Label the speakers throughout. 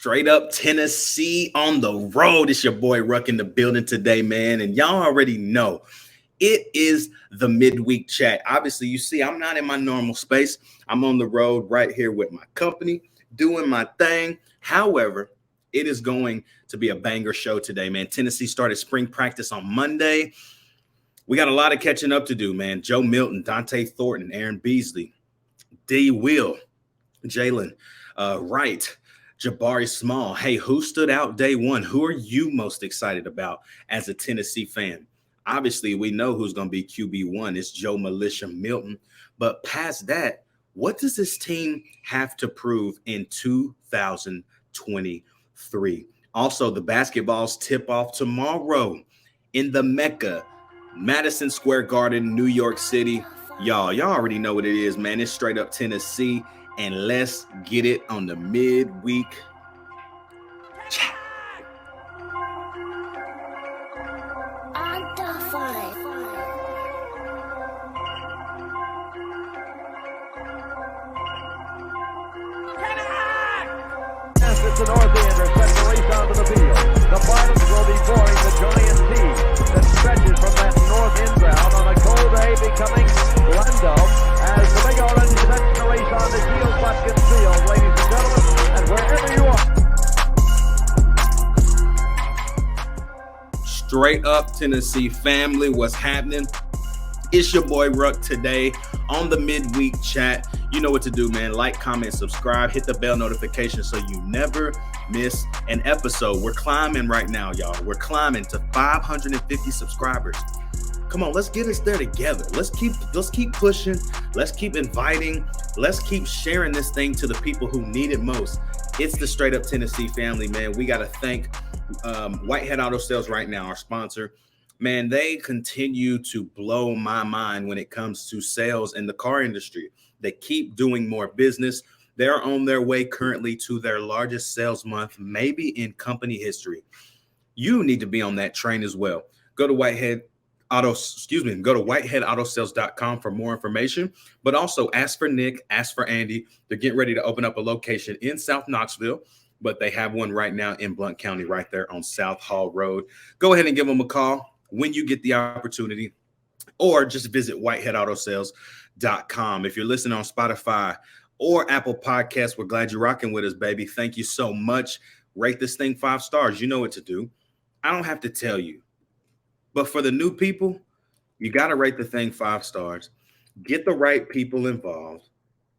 Speaker 1: Straight up Tennessee on the road. It's your boy Ruck in the building today, man. And y'all already know it is the midweek chat. Obviously, you see, I'm not in my normal space. I'm on the road right here with my company, doing my thing. However, it is going to be a banger show today, man. Tennessee started spring practice on Monday. We got a lot of catching up to do, man. Joe Milton, Dante Thornton, Aaron Beasley, D. Will, Jalen Wright, Jabari Small. Hey, who stood out day one? Who are you most excited about as a Tennessee fan? Obviously, we know who's going to be QB1. It's Joe Militia Milton. But past that, what does this team have to prove in 2023? Also, the basketballs tip off tomorrow in the Mecca, Madison Square Garden, New York City. Y'all already know what it is, man. It's straight up Tennessee. And let's get it on the midweek chat.
Speaker 2: It's the North Ender, set to race onto the field. The fighters will be boarding the giant team that stretches from that north end ground on a cold day, becoming Lando as the big orange sets to race on the Geo Watkins Field, ladies and gentlemen, and wherever you are.
Speaker 1: Straight up Tennessee family, what's happening? It's your boy Ruck today on the midweek chat. You know what to do, man. Like, comment, subscribe, hit the bell notification so you never miss an episode. We're climbing right now, y'all. We're climbing to 550 subscribers. Come on, let's get us there together. Let's keep pushing. Let's keep inviting. Let's keep sharing this thing to the people who need it most. It's the Straight Up Tennessee family, man. We got to thank Whitehead Auto Sales right now, our sponsor. Man, they continue to blow my mind when it comes to sales in the car industry. They keep doing more business. They're on their way currently to their largest sales month, maybe in company history. You need to be on that train as well. Go to whiteheadautosales.com for more information, but also ask for Nick, ask for Andy. They're getting ready to open up a location in South Knoxville, but they have one right now in Blount County right there on South Hall Road. Go ahead and give them a call when you get the opportunity, or just visit whiteheadautosales.com. If you're listening on Spotify or Apple Podcasts, we're glad you're rocking with us, baby. Thank you so much. Rate this thing 5 stars. You know what to do. I don't have to tell you. But for the new people, you got to rate the thing 5 stars. Get the right people involved.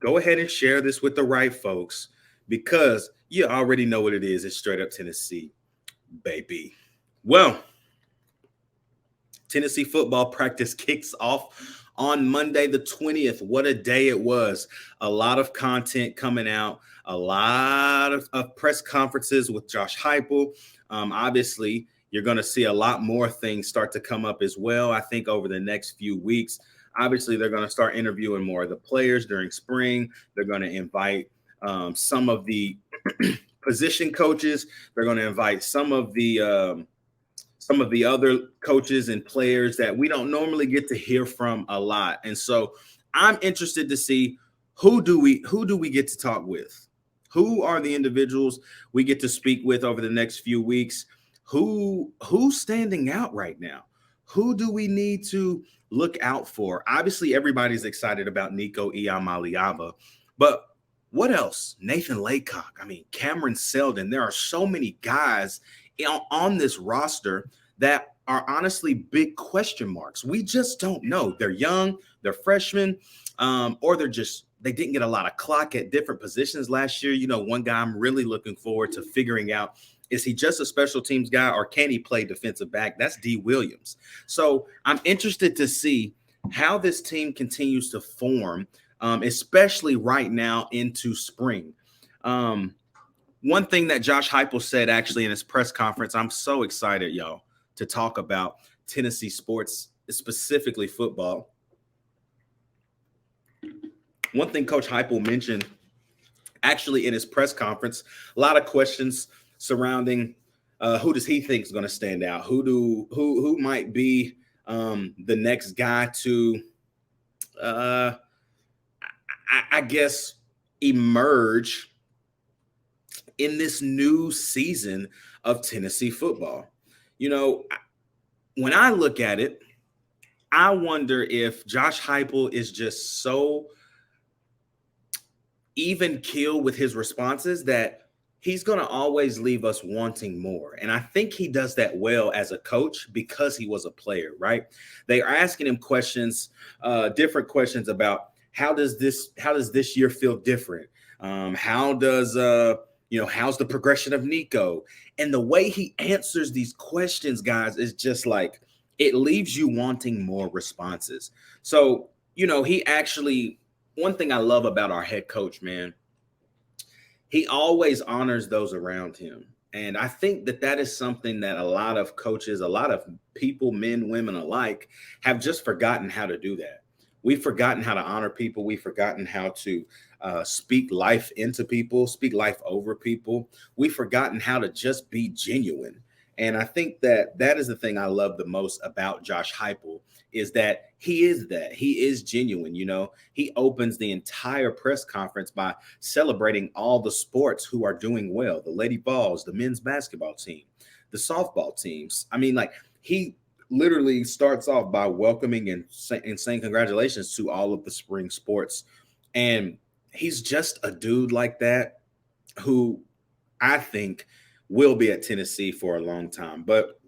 Speaker 1: Go ahead and share this with the right folks because you already know what it is. It's Straight Up Tennessee, baby. Well, Tennessee football practice kicks off on Monday the 20th. What a day it was. A lot of content coming out, a lot of press conferences with Josh Heupel. Obviously, you're going to see a lot more things start to come up as well, I think, over the next few weeks. Obviously, they're going to start interviewing more of the players during spring. They're going to invite some of the position coaches. They're going to invite some of the other coaches and players that we don't normally get to hear from a lot. And so I'm interested to see who do we get to talk with? Who are the individuals we get to speak with over the next few weeks? Who's standing out right now? Who do we need to look out for? Obviously, everybody's excited about Nico Iamaleava, but what else? Nathan Laycock. I mean, Cameron Seldon. There are so many guys on this roster that are honestly big question marks. We just don't know. They're young, they're freshmen, or they didn't get a lot of clock at different positions last year. You know, one guy I'm really looking forward to figuring out, is he just a special teams guy or can he play defensive back? That's D. Williams. So I'm interested to see how this team continues to form, especially right now into spring. One thing that Josh Heupel said actually in his press conference, I'm so excited, y'all, to talk about Tennessee sports, specifically football. One thing Coach Heupel mentioned actually in his press conference, a lot of questions surrounding who does he think is going to stand out? Who might be the next guy to, I guess, emerge in this new season of Tennessee football. You know, when I look at it, I wonder if Josh Heupel is just so even keel with his responses that he's going to always leave us wanting more. And I think he does that well as a coach because he was a player, right? They are asking him questions, different questions about how does this year feel different? How does how's the progression of Nico? And the way he answers these questions, guys, is just like it leaves you wanting more responses. So, he actually, one thing I love about our head coach, man, he always honors those around him. And I think that is something that a lot of coaches, a lot of people, men, women alike, have just forgotten how to do that. We've forgotten how to honor people. We've forgotten how to speak life into people, speak life over people. We've forgotten how to just be genuine. And I think that is the thing I love the most about Josh Heupel is that he is genuine. He opens the entire press conference by celebrating all the sports who are doing well, the Lady Vols, the men's basketball team, the softball teams. I mean, like, he literally starts off by welcoming and saying congratulations to all of the spring sports. And he's just a dude like that who I think will be at Tennessee for a long time. But,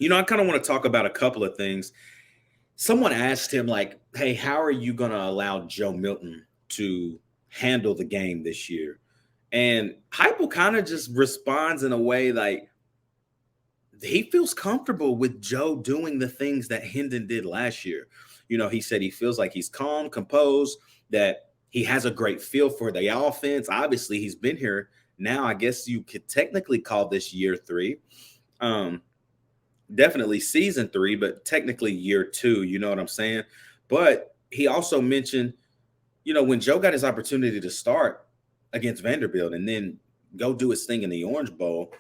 Speaker 1: I kind of want to talk about a couple of things. Someone asked him, like, hey, how are you going to allow Joe Milton to handle the game this year? And Heupel kind of just responds in a way like he feels comfortable with Joe doing the things that Hendon did last year. He said he feels like he's calm, composed, that he has a great feel for the offense. Obviously, he's been here now. I guess you could technically call this year 3. Definitely season 3, but technically year 2. You know what I'm saying? But he also mentioned, when Joe got his opportunity to start against Vanderbilt and then go do his thing in the Orange Bowl,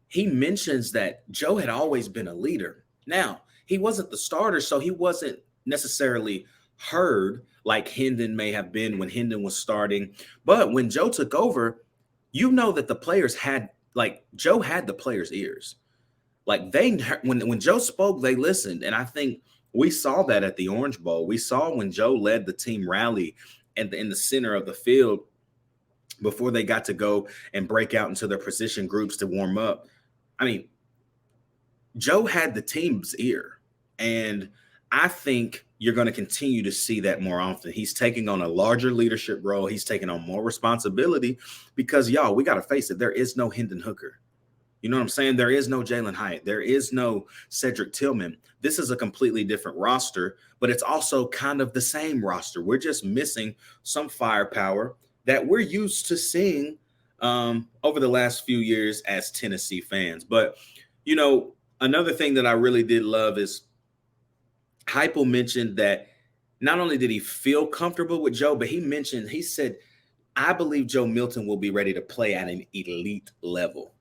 Speaker 1: he mentions that Joe had always been a leader. Now, he wasn't the starter, so he wasn't necessarily heard like Hendon may have been when Hendon was starting. But when Joe took over, that the players had, like, Joe had the players' ears. Like, when Joe spoke, they listened. And I think we saw that at the Orange Bowl. We saw when Joe led the team rally in the center of the field before they got to go and break out into their position groups to warm up. I mean, Joe had the team's ear. And I think you're going to continue to see that more often. He's taking on a larger leadership role. He's taking on more responsibility because, y'all, we got to face it. There is no Hendon Hooker. You know what I'm saying? There is no Jalen Hyatt. There is no Cedric Tillman. This is a completely different roster, but it's also kind of the same roster. We're just missing some firepower that we're used to seeing over the last few years as Tennessee fans. But, another thing that I really did love is Heupel mentioned that not only did he feel comfortable with Joe, but he said, I believe Joe Milton will be ready to play at an elite level.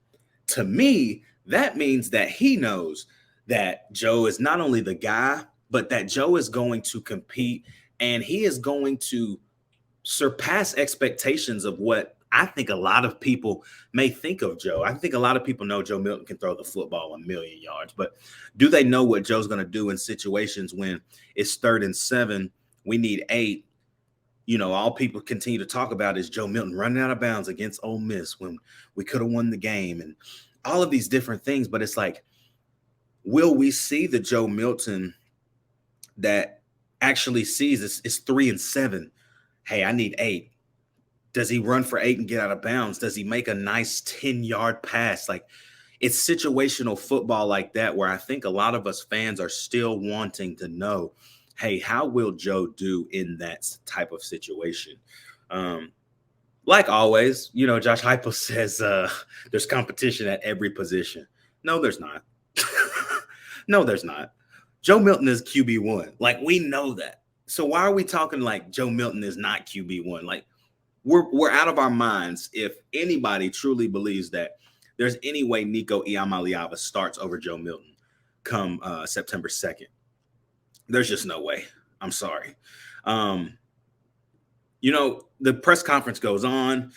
Speaker 1: To me, that means that he knows that Joe is not only the guy, but that Joe is going to compete and he is going to surpass expectations of what I think a lot of people may think of Joe. I think a lot of people know Joe Milton can throw the football 1,000,000 yards, but do they know what Joe's going to do in situations when it's 3rd and 7, we need 8? All people continue to talk about is Joe Milton running out of bounds against Ole Miss when we could have won the game and all of these different things. But it's like, will we see the Joe Milton that actually sees it's 3 and 7? Hey, I need 8. Does he run for 8 and get out of bounds? Does he make a nice 10-yard pass? Like, it's situational football like that where I think a lot of us fans are still wanting to know, hey, how will Joe do in that type of situation? Like always, Josh Heupel says there's competition at every position. No, there's not. No, there's not. Joe Milton is QB1. Like, we know that. So why are we talking like Joe Milton is not QB1? Like, we're out of our minds if anybody truly believes that there's any way Nico Iamaleava starts over Joe Milton come September 2nd. There's just no way. I'm sorry. The press conference goes on.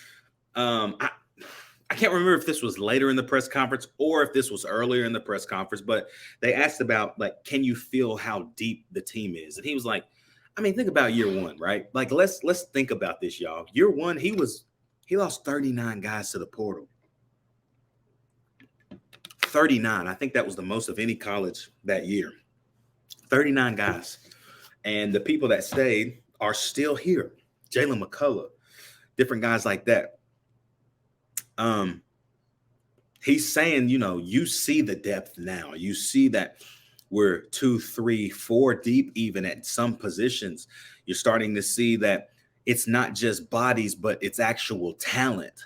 Speaker 1: I can't remember if this was later in the press conference or if this was earlier in the press conference, but they asked about, like, can you feel how deep the team is? And he was like, I mean, think about year one, right? Like, let's think about this, y'all. Year one, he lost 39 guys to the portal. 39. I think that was the most of any college that year. 39 guys. And the people that stayed are still here. Jalen McCullough, different guys like that. He's saying, you see the depth now. You see that we're 2, 3, 4 deep, even at some positions. You're starting to see that it's not just bodies, but it's actual talent.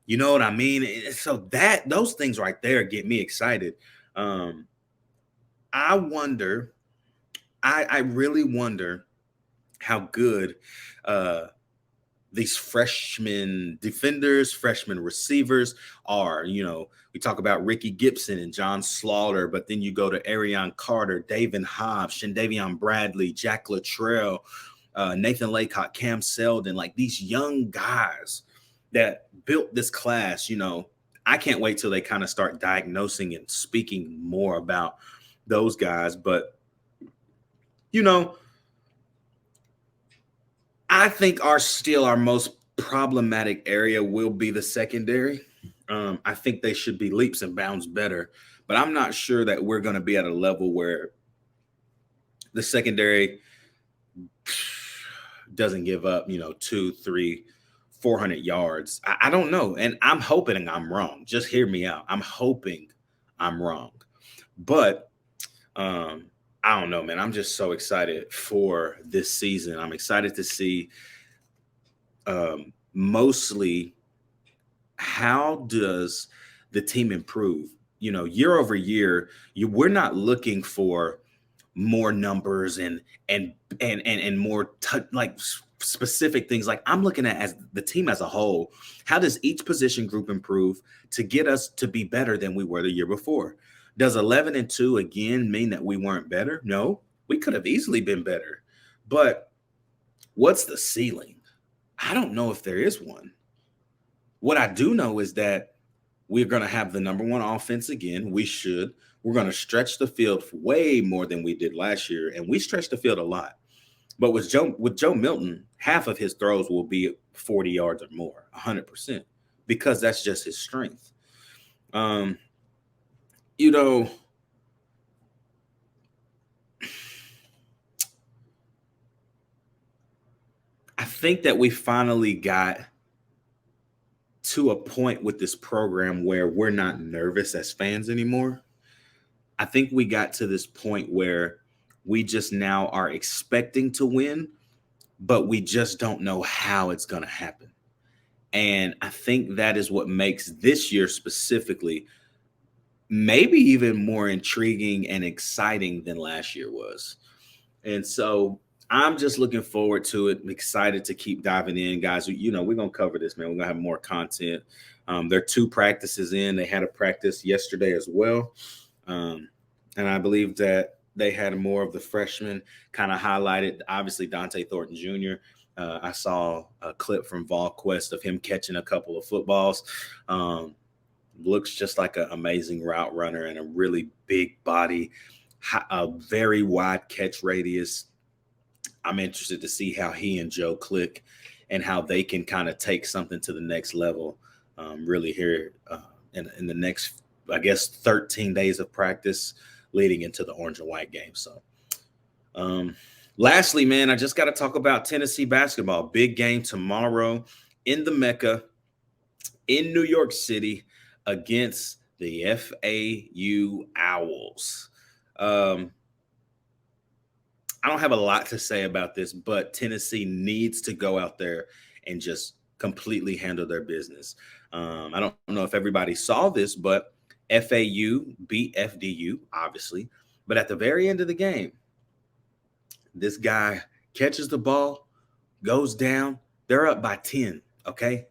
Speaker 1: You know what I mean? So those things right there get me excited. I really wonder how good these freshman defenders, freshman receivers are. We talk about Ricky Gibson and John Slaughter, but then you go to Arion Carter, David Hobbs, Shandavion Bradley, Jack Luttrell, Nathan Laycock, Cam Selden, like these young guys that built this class. I can't wait till they kind of start diagnosing and speaking more about those guys. But, I think our most problematic area will be the secondary. I think they should be leaps and bounds better, but I'm not sure that we're going to be at a level where the secondary doesn't give up, 2, 3, 400 yards. I don't know. And I'm hoping I'm wrong. Just hear me out. I'm hoping I'm wrong. But I don't know, man. I'm just so excited for this season. I'm excited to see mostly how does the team improve? Year over year, we're not looking for more numbers and more like specific things. Like, I'm looking at as the team as a whole. How does each position group improve to get us to be better than we were the year before? Does 11-2 again mean that we weren't better? No, we could have easily been better. But what's the ceiling? I don't know if there is one. What I do know is that we're going to have the number one offense again. We're going to stretch the field way more than we did last year, and we stretched the field a lot. But with Joe Milton, half of his throws will be 40 yards or more, 100%, because that's just his strength. I think that we finally got to a point with this program where we're not nervous as fans anymore. I think we got to this point where we just now are expecting to win, but we just don't know how it's going to happen. And I think that is what makes this year specifically maybe even more intriguing and exciting than last year was. And so I'm just looking forward to it. I'm excited to keep diving in, guys. We're going to cover this, man. We're going to have more content. There are 2 practices in. They had a practice yesterday as well. And I believe that they had more of the freshmen kind of highlighted. Obviously, Dante Thornton Jr. I saw a clip from VolQuest of him catching a couple of footballs. Looks just like an amazing route runner and a really big body, a very wide catch radius. I'm interested to see how he and Joe click and how they can kind of take something to the next level really here in the next, I guess, 13 days of practice leading into the orange and white game. So lastly, man, I just got to talk about Tennessee basketball. Big game tomorrow in the Mecca in New York City against the FAU Owls. I don't have a lot to say about this, but Tennessee needs to go out there and just completely handle their business. I don't know if everybody saw this, but FAU beat FDU, obviously. But at the very end of the game, this guy catches the ball, goes down. They're up by 10, okay?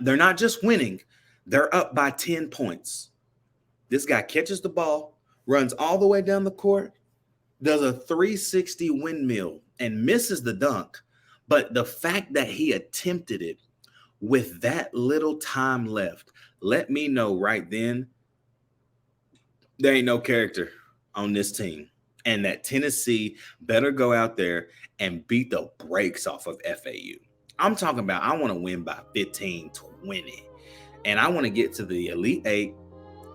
Speaker 1: They're not just winning. They're up by 10 points. This guy catches the ball, runs all the way down the court, does a 360 windmill and misses the dunk. But the fact that he attempted it with that little time left, let me know right then there ain't no character on this team. And that Tennessee better go out there and beat the brakes off of FAU. I'm talking about I want to win by 15, 20. And I want to get to the Elite Eight.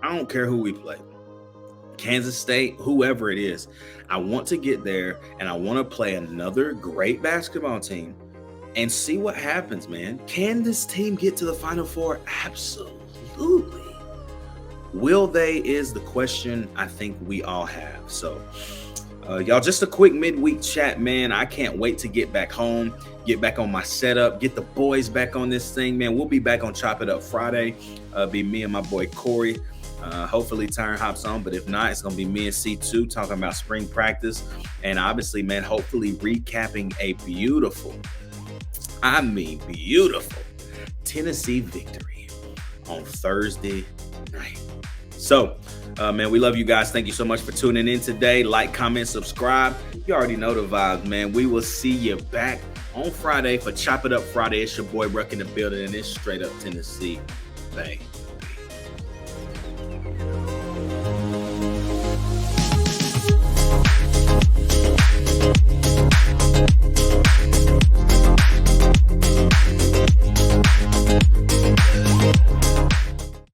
Speaker 1: I don't care who we play. Kansas State, whoever it is. I want to get there and I want to play another great basketball team and see what happens, man. Can this team get to the Final Four? Absolutely. Will they is the question I think we all have. So, y'all, just a quick midweek chat, man. I can't wait to get back home, get back on my setup, get the boys back on this thing, man. We'll be back on Chop It Up Friday. Be me and my boy Corey. Hopefully Tyron hops on, but if not, it's going to be me and C2 talking about spring practice. And obviously, man, hopefully recapping a beautiful Tennessee victory on Thursday night. So, man, we love you guys. Thank you so much for tuning in today. Like, comment, subscribe. You already know the vibes, man. We will see you back on Friday for Chop It Up Friday. It's your boy Ruck in the building, and it's straight up Tennessee. Bang.